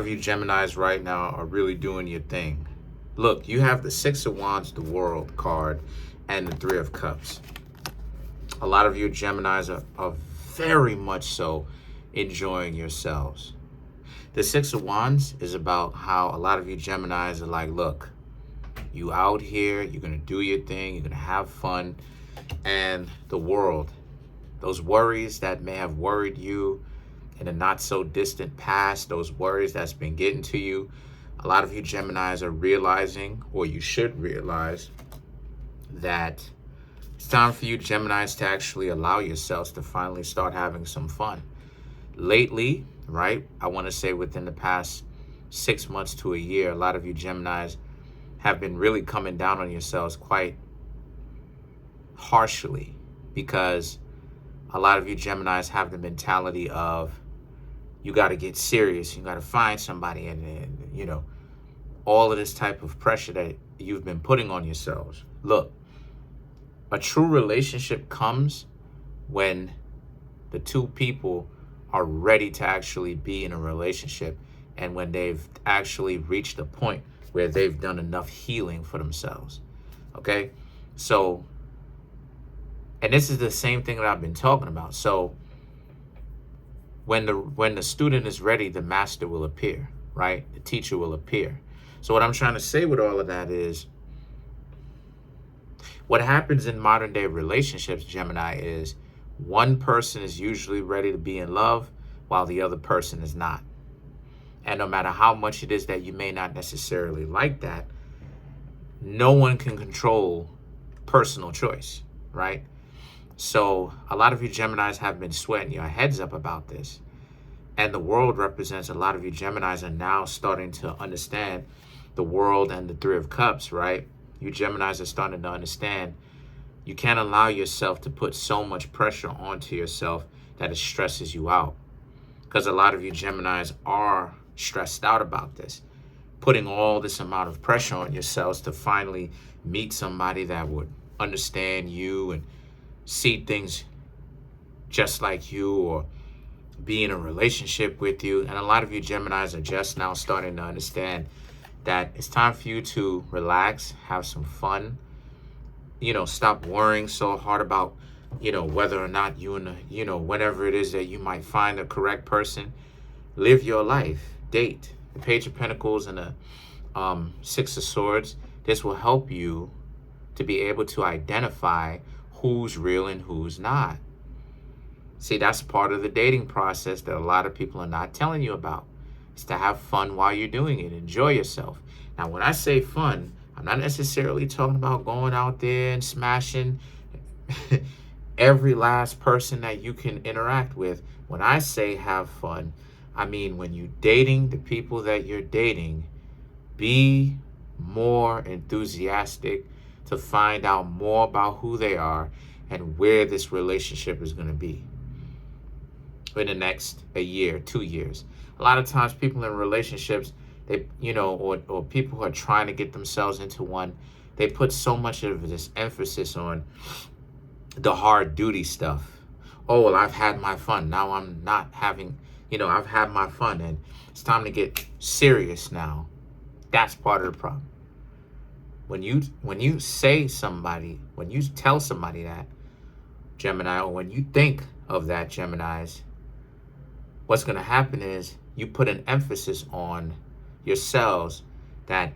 You Geminis right now are really doing your thing. Look, you have the Six of Wands, the World card, and the Three of Cups. A lot of you Geminis are very much so enjoying yourselves. The Six of Wands is about how a lot of you Geminis are like, look, you out here, you're going to do your thing, you're going to have fun, and the world, those worries that may have worried you in a not so distant past, those worries that's been getting to you, a lot of you Geminis are realizing, or you should realize, that it's time for you Geminis to actually allow yourselves to finally start having some fun. Lately, right, I want to say within the past 6 months to a year, a lot of you Geminis have been really coming down on yourselves quite harshly, because a lot of you Geminis have the mentality of, you got to get serious, you got to find somebody, and you know, all of this type of pressure that you've been putting on yourselves. Look, a true relationship comes when the two people are ready to actually be in a relationship, and when they've actually reached a point where they've done enough healing for themselves. Okay? So, and this is the same thing that I've been talking about. So, when the student is ready, the master will appear, right? The teacher will appear. So what I'm trying to say with all of that is, what happens in modern day relationships, Gemini, is one person is usually ready to be in love while the other person is not. And no matter how much it is that you may not necessarily like that, no one can control personal choice, right? So a lot of you Geminis have been sweating your heads up about this. And the world represents a lot of you Geminis are now starting to understand the world and the Three of Cups, right? You Geminis are starting to understand you can't allow yourself to put so much pressure onto yourself that it stresses you out. Because a lot of you Geminis are stressed out about this, putting all this amount of pressure on yourselves to finally meet somebody that would understand you and see things just like you, or be in a relationship with you. And a lot of you Geminis are just now starting to understand that it's time for you to relax, have some fun, you know, stop worrying so hard about, you know, whether or not you and, you know, whenever it is that you might find the correct person. Live your life, date. The Page of Pentacles and the Six of Swords, this will help you to be able to identify who's real and who's not. See, that's part of the dating process that a lot of people are not telling you about. It's to have fun while you're doing it. Enjoy yourself. Now, when I say fun, I'm not necessarily talking about going out there and smashing every last person that you can interact with. When I say have fun, I mean when you're dating the people that you're dating, be more enthusiastic to find out more about who they are and where this relationship is going to be in the next a year, 2 years. A lot of times people in relationships, they, you know, or people who are trying to get themselves into one, they put so much of this emphasis on the hard duty stuff. Oh, well, I've had my fun. Now I'm not having, you know, I've had my fun and it's time to get serious now. That's part of the problem. When you say somebody, when you tell somebody that, Gemini, or when you think of that, Geminis, what's going to happen is you put an emphasis on yourselves that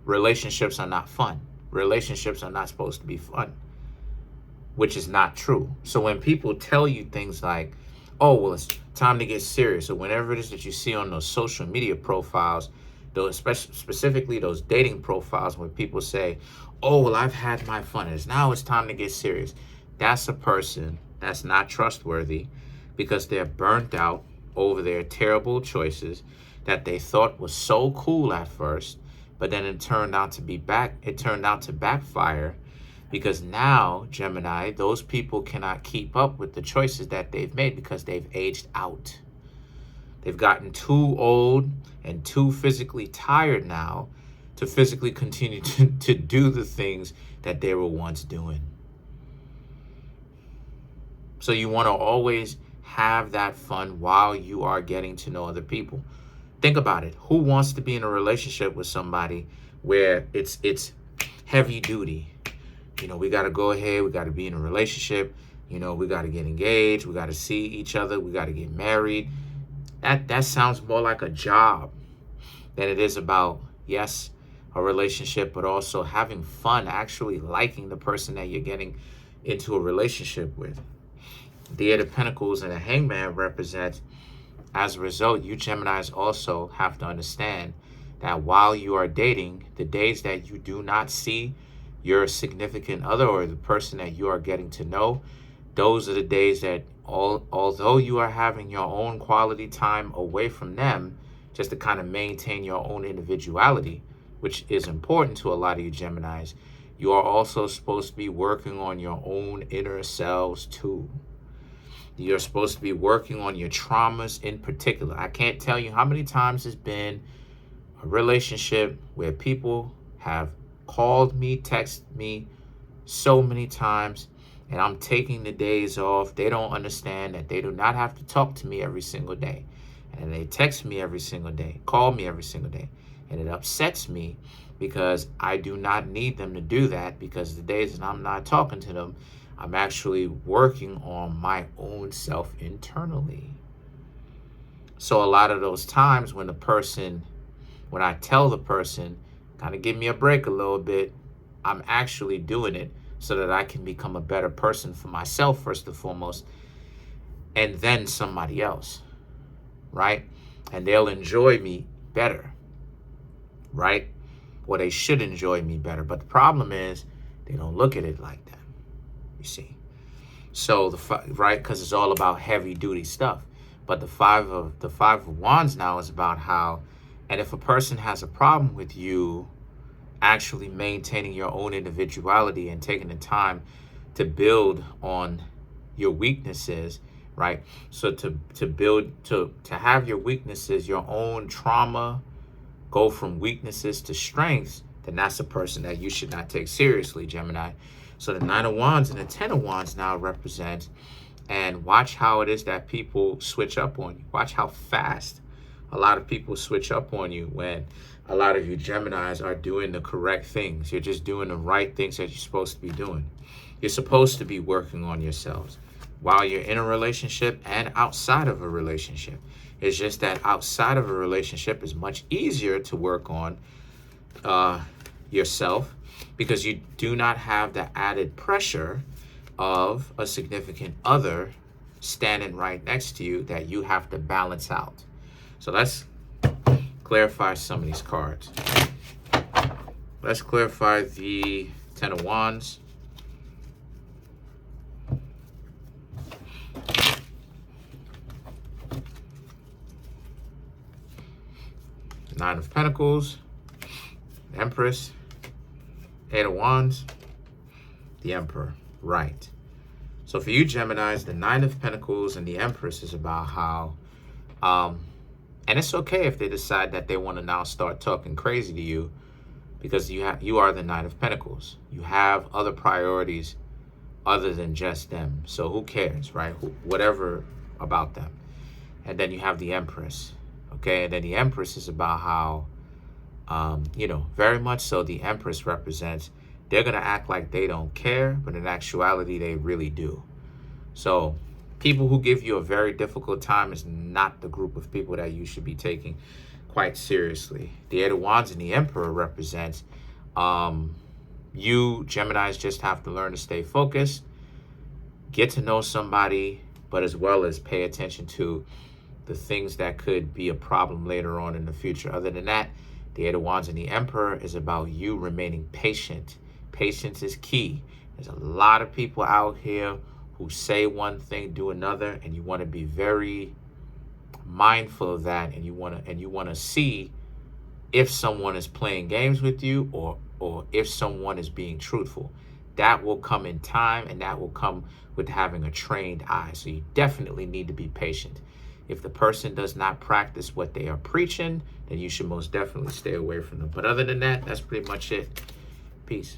relationships are not fun. Relationships are not supposed to be fun, which is not true. So when people tell you things like, oh, well, it's time to get serious, or whenever it is that you see on those social media profiles, those specifically those dating profiles, where people say, oh, well, I've had my fun, now it's time to get serious. That's a person that's not trustworthy, because they're burnt out over their terrible choices that they thought was so cool at first, but then it turned out to backfire, because now, Gemini, those people cannot keep up with the choices that they've made because they've aged out. They've gotten too old and too physically tired now to physically continue to do the things that they were once doing. So you want to always have that fun while you are getting to know other people. Think about it. Who wants to be in a relationship with somebody where it's heavy duty? We got to go ahead. We got to be in a relationship. We got to get engaged. We got to see each other. We got to get married. That sounds more like a job than it is about, yes, a relationship, but also having fun, actually liking the person that you're getting into a relationship with. The Eight of Pentacles and the Hangman represent, as a result, you Geminis also have to understand that while you are dating, the days that you do not see your significant other or the person that you are getting to know, those are the days that although you are having your own quality time away from them, just to kind of maintain your own individuality, which is important to a lot of you Geminis, you are also supposed to be working on your own inner selves too. You're supposed to be working on your traumas in particular. I can't tell you how many times it's been a relationship where people have called me, texted me so many times, and I'm taking the days off. They don't understand that they do not have to talk to me every single day. And they text me every single day, call me every single day. And it upsets me because I do not need them to do that, because the days that I'm not talking to them, I'm actually working on my own self internally. So a lot of those times when I tell the person, kind of give me a break a little bit, I'm actually doing it so that I can become a better person for myself first and foremost, and then somebody else, right? And they'll enjoy me better, right? Or they should enjoy me better. But the problem is they don't look at it like that. You see, so right, because it's all about heavy duty stuff. But the five of Wands now is about how, and if a person has a problem with you actually maintaining your own individuality and taking the time to build on your weaknesses, right? So to have your weaknesses, your own trauma, go from weaknesses to strengths, then that's a person that you should not take seriously, Gemini. So the Nine of Wands and the Ten of Wands now represent, and watch how it is that people switch up on you. Watch how fast a lot of people switch up on you when a lot of you Geminis are doing the correct things. You're just doing the right things that you're supposed to be doing. You're supposed to be working on yourselves while you're in a relationship and outside of a relationship. It's just that outside of a relationship is much easier to work on yourself, because you do not have the added pressure of a significant other standing right next to you that you have to balance out. So let's clarify some of these cards. Let's clarify the Ten of Wands. Nine of Pentacles, Empress, Eight of Wands, the Emperor. Right. So for you Geminis, the Nine of Pentacles and the Empress is about how, and it's okay if they decide that they want to now start talking crazy to you, because you are the Nine of Pentacles. You have other priorities other than just them. So who cares, right? Whatever about them. And then you have the Empress. Okay, and then the Empress is about how, very much so the Empress represents, they're going to act like they don't care, but in actuality, they really do. So people who give you a very difficult time is not the group of people that you should be taking quite seriously. The Eight of Wands and the Emperor represents, you Geminis just have to learn to stay focused, get to know somebody, but as well as pay attention to the things that could be a problem later on in the future. Other than that, the Eight of Wands and the Emperor is about you remaining patient. Patience is key. There's a lot of people out here who say one thing, do another, and you want to be very mindful of that, and you want to see if someone is playing games with you or if someone is being truthful. That will come in time, and that will come with having a trained eye. So you definitely need to be patient. If the person does not practice what they are preaching, then you should most definitely stay away from them. But other than that, that's pretty much it. Peace.